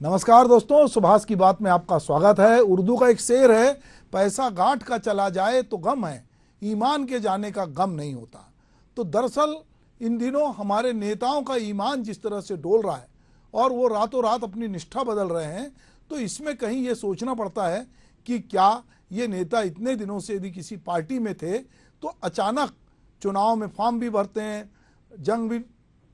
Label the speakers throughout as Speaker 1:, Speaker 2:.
Speaker 1: नमस्कार दोस्तों, सुभाष की बात में आपका स्वागत है। उर्दू का एक शेर है, पैसा गांठ का चला जाए तो गम है, ईमान के जाने का गम नहीं होता। तो दरअसल इन दिनों हमारे नेताओं का ईमान जिस तरह से डोल रहा है और वो रातों रात अपनी निष्ठा बदल रहे हैं, तो इसमें कहीं ये सोचना पड़ता है कि क्या ये नेता इतने दिनों से यदि किसी पार्टी में थे तो अचानक चुनाव में फॉर्म भी भरते हैं, जंग भी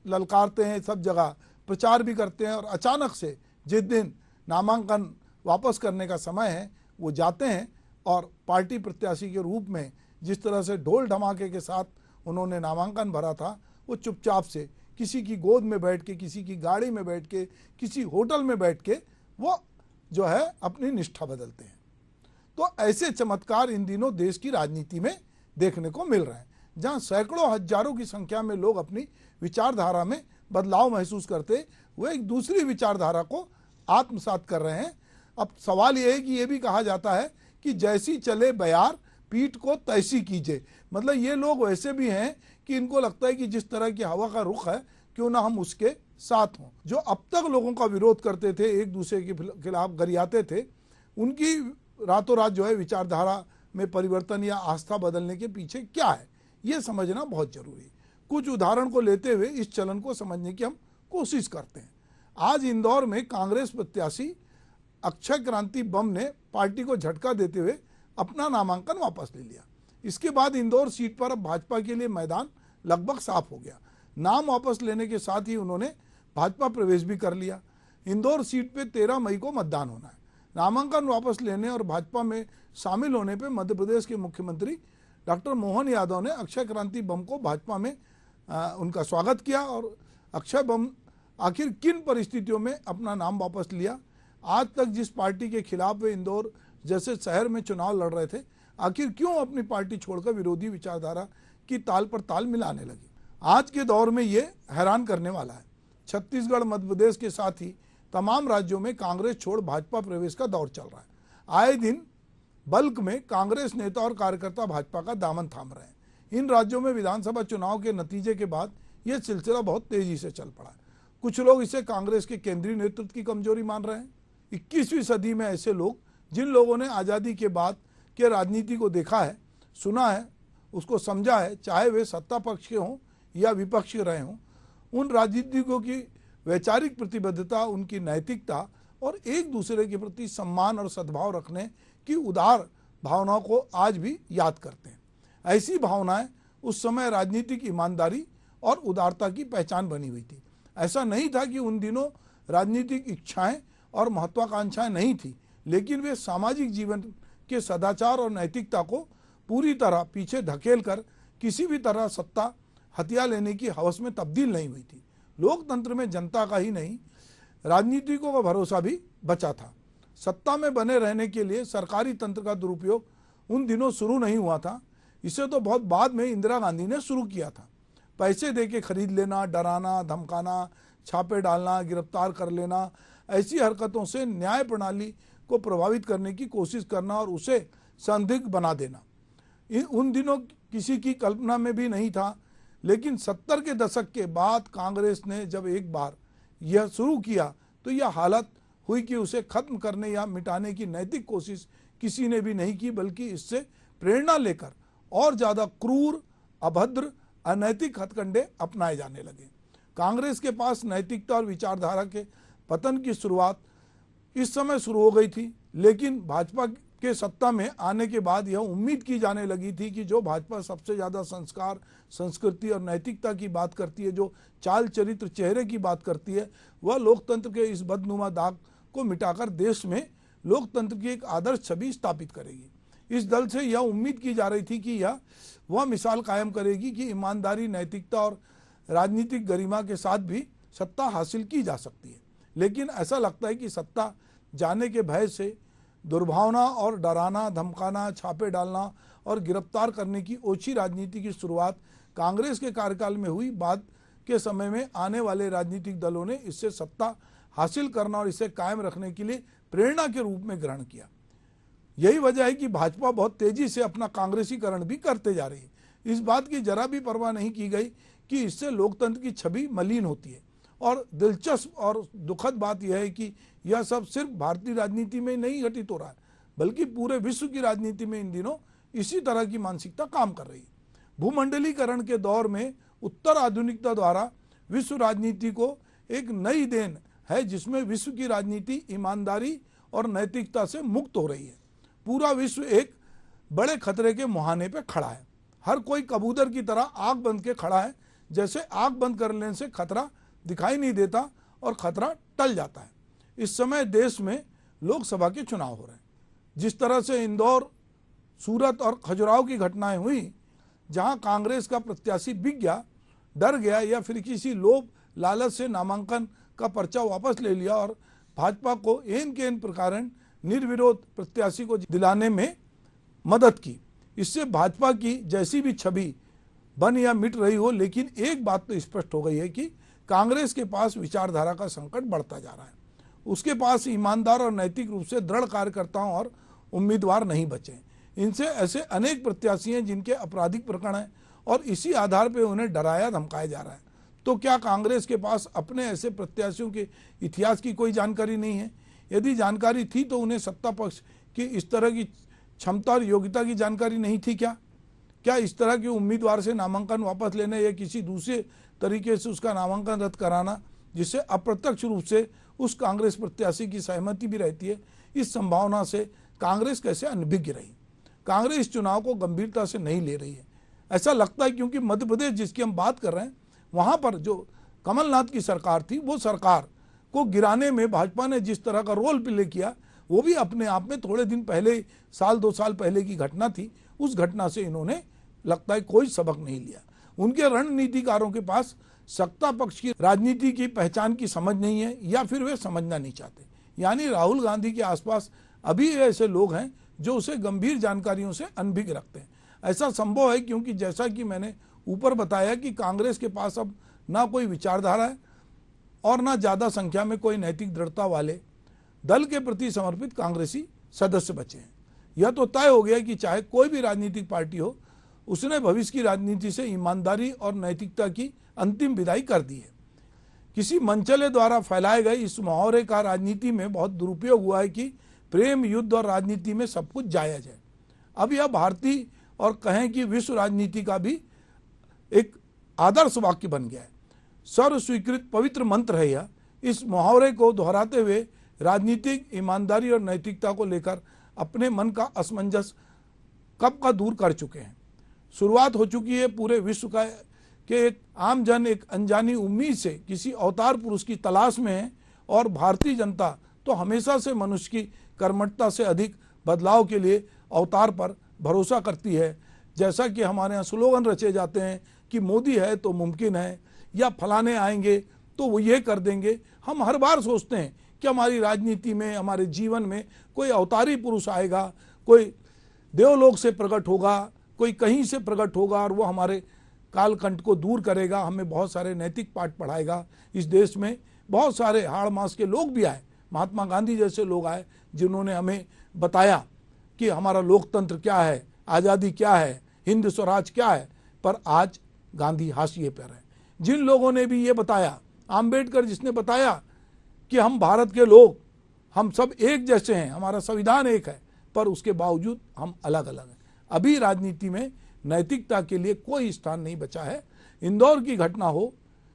Speaker 1: ललकारते हैं, सब जगह प्रचार भी करते हैं और अचानक से जिस दिन नामांकन वापस करने का समय है वो जाते हैं और पार्टी प्रत्याशी के रूप में जिस तरह से ढोल धमाके के साथ उन्होंने नामांकन भरा था, वो चुपचाप से किसी की गोद में बैठ के, किसी की गाड़ी में बैठ के, किसी होटल में बैठ के वो जो है अपनी निष्ठा बदलते हैं। तो ऐसे चमत्कार इन दिनों देश की राजनीति में देखने को मिल रहे हैं, जहां सैकड़ों हजारों की संख्या में लोग अपनी विचारधारा में बदलाव महसूस करते हुए एक दूसरी विचारधारा को आत्मसात कर रहे हैं। अब सवाल यह है कि यह भी कहा जाता है कि जैसी चले बयार पीठ को तैसी कीजिए। मतलब ये लोग वैसे भी हैं कि इनको लगता है कि जिस तरह की हवा का रुख है क्यों ना हम उसके साथ हों। जो अब तक लोगों का विरोध करते थे, एक दूसरे के खिलाफ गरियाते थे, उनकी रातों रात जो है विचारधारा में परिवर्तन या आस्था बदलने के पीछे क्या है, ये समझना बहुत जरूरी है। कुछ उदाहरण को लेते हुए इस चलन को समझने की हम कोशिश करते हैं। आज इंदौर में कांग्रेस प्रत्याशी अक्षय क्रांति बम ने पार्टी को झटका देते हुए अपना नामांकन वापस ले लिया। इसके बाद इंदौर सीट पर अब भाजपा के लिए मैदान लगभग साफ हो गया। नाम वापस लेने के साथ ही उन्होंने भाजपा प्रवेश भी कर लिया। इंदौर सीट पे 13 मई को मतदान होना है। नामांकन वापस लेने और भाजपा में शामिल होने पर मध्य प्रदेश के मुख्यमंत्री डॉक्टर मोहन यादव ने अक्षय क्रांति बम को भाजपा में उनका स्वागत किया। और अक्षय बम आखिर किन परिस्थितियों में अपना नाम वापस लिया, आज तक जिस पार्टी के खिलाफ वे इंदौर जैसे शहर में चुनाव लड़ रहे थे, आखिर क्यों अपनी पार्टी छोड़कर विरोधी विचारधारा की ताल पर ताल मिलाने लगे। आज के दौर में ये हैरान करने वाला है। छत्तीसगढ़, मध्य प्रदेश के साथ ही तमाम राज्यों में कांग्रेस छोड़ भाजपा प्रवेश का दौर चल रहा है। आए दिन बल्क में कांग्रेस नेता और कार्यकर्ता भाजपा का दामन थाम रहे हैं। इन राज्यों में विधानसभा चुनाव के नतीजे के बाद यह सिलसिला बहुत तेजी से चल पड़ा है। कुछ लोग इसे कांग्रेस के केंद्रीय नेतृत्व की कमजोरी मान रहे हैं। 21वीं सदी में ऐसे लोग, जिन लोगों ने आज़ादी के बाद के राजनीति को देखा है, सुना है, उसको समझा है, चाहे वे सत्ता पक्ष के हों या विपक्ष के रहे हों, उन राजनीतिकों की वैचारिक प्रतिबद्धता, उनकी नैतिकता और एक दूसरे के प्रति सम्मान और सद्भाव रखने की उदार भावनाओं को आज भी याद करते हैं। ऐसी भावनाएं उस समय राजनीतिक ईमानदारी और उदारता की पहचान बनी हुई थी। ऐसा नहीं था कि उन दिनों राजनीतिक इच्छाएं और महत्वाकांक्षाएं नहीं थी, लेकिन वे सामाजिक जीवन के सदाचार और नैतिकता को पूरी तरह पीछे धकेल कर किसी भी तरह सत्ता हथिया लेने की हवस में तब्दील नहीं हुई थी। लोकतंत्र में जनता का ही नहीं, राजनीतिकों का भरोसा भी बचा था। सत्ता में बने रहने के लिए सरकारी तंत्र का दुरुपयोग उन दिनों शुरू नहीं हुआ था। इसे तो बहुत बाद में इंदिरा गांधी ने शुरू किया था। पैसे देके खरीद लेना, डराना, धमकाना, छापे डालना, गिरफ्तार कर लेना, ऐसी हरकतों से न्याय प्रणाली को प्रभावित करने की कोशिश करना और उसे संदिग्ध बना देना उन दिनों किसी की कल्पना में भी नहीं था। लेकिन 70 के दशक के बाद कांग्रेस ने जब एक बार यह शुरू किया तो यह हालत हुई कि उसे खत्म करने या मिटाने की नैतिक कोशिश किसी ने भी नहीं की, बल्कि इससे प्रेरणा लेकर और ज़्यादा क्रूर, अभद्र, अनैतिक हथकंडे अपनाए जाने लगे। कांग्रेस के पास नैतिकता और विचारधारा के पतन की शुरुआत इस समय शुरू हो गई थी, लेकिन भाजपा के सत्ता में आने के बाद यह उम्मीद की जाने लगी थी कि जो भाजपा सबसे ज़्यादा संस्कार, संस्कृति और नैतिकता की बात करती है, जो चाल चरित्र, चेहरे की बात करती है, वह लोकतंत्र के इस बदनुमा दाग को मिटाकर देश में लोकतंत्र की एक आदर्श छवि स्थापित करेगी। इस दल से यह उम्मीद की जा रही थी कि यह वह मिसाल कायम करेगी कि ईमानदारी, नैतिकता और राजनीतिक गरिमा के साथ भी सत्ता हासिल की जा सकती है। लेकिन ऐसा लगता है कि सत्ता जाने के भय से दुर्भावना और डराना, धमकाना, छापे डालना और गिरफ्तार करने की ओछी राजनीति की शुरुआत कांग्रेस के कार्यकाल में हुई। बाद के समय में आने वाले राजनीतिक दलों ने इससे सत्ता हासिल करना और इसे कायम रखने के लिए प्रेरणा के रूप में ग्रहण किया। यही वजह है कि भाजपा बहुत तेजी से अपना कांग्रेसीकरण भी करते जा रही है। इस बात की जरा भी परवाह नहीं की गई कि इससे लोकतंत्र की छवि मलिन होती है और दिलचस्प और दुखद बात यह है कि यह सब सिर्फ भारतीय राजनीति में नहीं घटित हो रहा है, बल्कि पूरे विश्व की राजनीति में इन दिनों इसी तरह की मानसिकता काम कर रही है। भूमंडलीकरण के दौर में उत्तर आधुनिकता द्वारा विश्व राजनीति को एक नई देन है, जिसमें विश्व की राजनीति ईमानदारी और नैतिकता से मुक्त हो रही है। पूरा विश्व एक बड़े खतरे के मुहाने पे खड़ा है। हर कोई कबूतर की तरह आंख बंद के खड़ा है, जैसे आंख बंद कर लेने से खतरा दिखाई नहीं देता और खतरा टल जाता है। इस समय देश में लोकसभा के चुनाव हो रहे हैं। जिस तरह से इंदौर, सूरत और खजुराहो की घटनाएं हुई, जहां कांग्रेस का प्रत्याशी बिक गया, डर गया या फिर किसी लोभ लालच से नामांकन का पर्चा वापस ले लिया और भाजपा को एन के एन प्रकार निर्विरोध प्रत्याशी को दिलाने में मदद की। इससे भाजपा की जैसी भी छवि बन या मिट रही हो, लेकिन एक बात तो स्पष्ट हो गई है कि कांग्रेस के पास विचारधारा का संकट बढ़ता जा रहा है। उसके पास ईमानदार और नैतिक रूप से दृढ़ कार्यकर्ताओं और उम्मीदवार नहीं बचे। इनसे ऐसे अनेक प्रत्याशी हैं जिनके आपराधिक प्रकरण हैं और इसी आधार पर उन्हें डराया धमकाया जा रहा है। तो क्या कांग्रेस के पास अपने ऐसे प्रत्याशियों के इतिहास की कोई जानकारी नहीं है? यदि जानकारी थी तो उन्हें सत्ता पक्ष की इस तरह की क्षमता और योग्यता की जानकारी नहीं थी क्या इस तरह के उम्मीदवार से नामांकन वापस लेने या किसी दूसरे तरीके से उसका नामांकन रद्द कराना, जिससे अप्रत्यक्ष रूप से उस कांग्रेस प्रत्याशी की सहमति भी रहती है, इस संभावना से कांग्रेस कैसे अनभिज्ञ रही? कांग्रेस इस चुनाव को गंभीरता से नहीं ले रही है, ऐसा लगता है, क्योंकि मध्य प्रदेश जिसकी हम बात कर रहे हैं, वहां पर जो कमलनाथ की सरकार थी, वो सरकार को गिराने में भाजपा ने जिस तरह का रोल प्ले किया, वो भी अपने आप में थोड़े दिन पहले, साल 2 साल पहले की घटना थी। उस घटना से इन्होंने लगता है कोई सबक नहीं लिया। उनके रणनीतिकारों के पास सत्ता पक्ष की राजनीति की पहचान की समझ नहीं है, या फिर वे समझना नहीं चाहते। यानी राहुल गांधी के आसपास अभी ऐसे लोग हैं जो उसे गंभीर जानकारियों से अनभिज्ञ रखते हैं। ऐसा संभव है क्योंकि जैसा कि मैंने ऊपर बताया कि कांग्रेस के पास अब ना कोई विचारधारा है और ना ज्यादा संख्या में कोई नैतिक दृढ़ता वाले दल के प्रति समर्पित कांग्रेसी सदस्य बचे हैं। यह तो तय हो गया कि चाहे कोई भी राजनीतिक पार्टी हो, उसने भविष्य की राजनीति से ईमानदारी और नैतिकता की अंतिम विदाई कर दी है। किसी मंचले द्वारा फैलाए गए इस मुहावरे का राजनीति में बहुत दुरुपयोग हुआ है कि प्रेम, युद्ध और राजनीति में सब कुछ जायज है। अब यह भारतीय और कहें कि विश्व राजनीति का भी एक आदर्श वाक्य बन गया है, सर्व स्वीकृत पवित्र मंत्र है यह। इस मुहावरे को दोहराते हुए राजनीतिक ईमानदारी और नैतिकता को लेकर अपने मन का असमंजस कब का दूर कर चुके हैं। शुरुआत हो चुकी है पूरे विश्व का कि एक आम जन एक अनजानी उम्मीद से किसी अवतार पुरुष की तलाश में है, और भारतीय जनता तो हमेशा से मनुष्य की कर्मठता से अधिक बदलाव के लिए अवतार पर भरोसा करती है। जैसा कि हमारे यहाँ स्लोगन रचे जाते हैं कि मोदी है तो मुमकिन है, या फलाने आएंगे तो वो ये कर देंगे। हम हर बार सोचते हैं कि हमारी राजनीति में, हमारे जीवन में कोई अवतारी पुरुष आएगा, कोई देवलोक से प्रकट होगा, कोई कहीं से प्रकट होगा और वो हमारे कालखंड को दूर करेगा, हमें बहुत सारे नैतिक पाठ पढ़ाएगा। इस देश में बहुत सारे हाड़ मास के लोग भी आए, महात्मा गांधी जैसे लोग आए, जिन्होंने हमें बताया कि हमारा लोकतंत्र क्या है, आज़ादी क्या है, हिंद स्वराज क्या है। पर आज गांधी हाशिए पर है। जिन लोगों ने भी ये बताया, आम्बेडकर जिसने बताया कि हम भारत के लोग, हम सब एक जैसे हैं, हमारा संविधान एक है, पर उसके बावजूद हम अलग अलग हैं। अभी राजनीति में नैतिकता के लिए कोई स्थान नहीं बचा है। इंदौर की घटना हो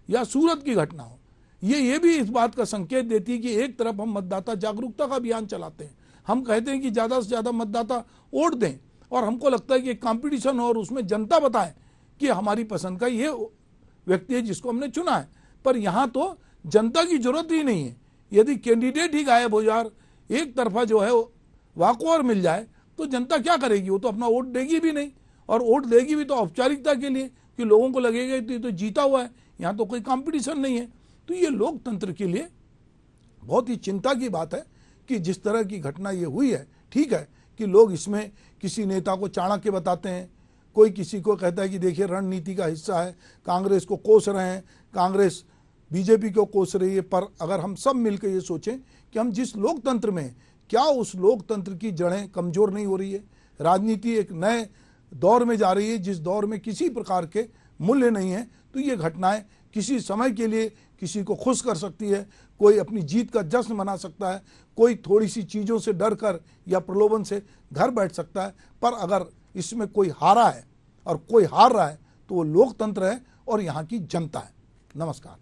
Speaker 1: या सूरत की घटना हो, ये भी इस बात का संकेत देती है कि एक तरफ हम मतदाता जागरूकता का अभियान चलाते हैं, हम कहते हैं कि ज़्यादा से ज़्यादा मतदाता वोट दें, और हमको लगता है कि एक कंपटीशन हो और उसमें जनता बताए कि हमारी पसंद का ये व्यक्ति है जिसको हमने चुना है। पर यहाँ तो जनता की जरूरत ही नहीं है। यदि कैंडिडेट ही गायब हो जाए, एक तरफा जो है वाकओवर मिल जाए, तो जनता क्या करेगी? वो तो अपना वोट देगी भी नहीं, और वोट देगी भी तो औपचारिकता के लिए कि लोगों को लगेगा कि तो जीता हुआ है, यहाँ तो कोई कंपटीशन नहीं है। तो ये लोकतंत्र के लिए बहुत ही चिंता की बात है कि जिस तरह की घटना ये हुई है। ठीक है कि लोग इसमें किसी नेता को चाणक्य बताते हैं, कोई किसी को कहता है कि देखिए रणनीति का हिस्सा है, कांग्रेस को कोस रहे हैं, कांग्रेस बीजेपी को कोस रही है। पर अगर हम सब मिलकर ये सोचें कि हम जिस लोकतंत्र में, क्या उस लोकतंत्र की जड़ें कमजोर नहीं हो रही है? राजनीति एक नए दौर में जा रही है जिस दौर में किसी प्रकार के मूल्य नहीं है। तो ये घटनाएं किसी समय के लिए किसी को खुश कर सकती है, कोई अपनी जीत का जश्न मना सकता है, कोई थोड़ी सी चीज़ों से डर कर या प्रलोभन से घर बैठ सकता है। पर अगर इसमें कोई हारा है और कोई हार रहा है तो वो लोकतंत्र है और यहाँ की जनता है। नमस्कार।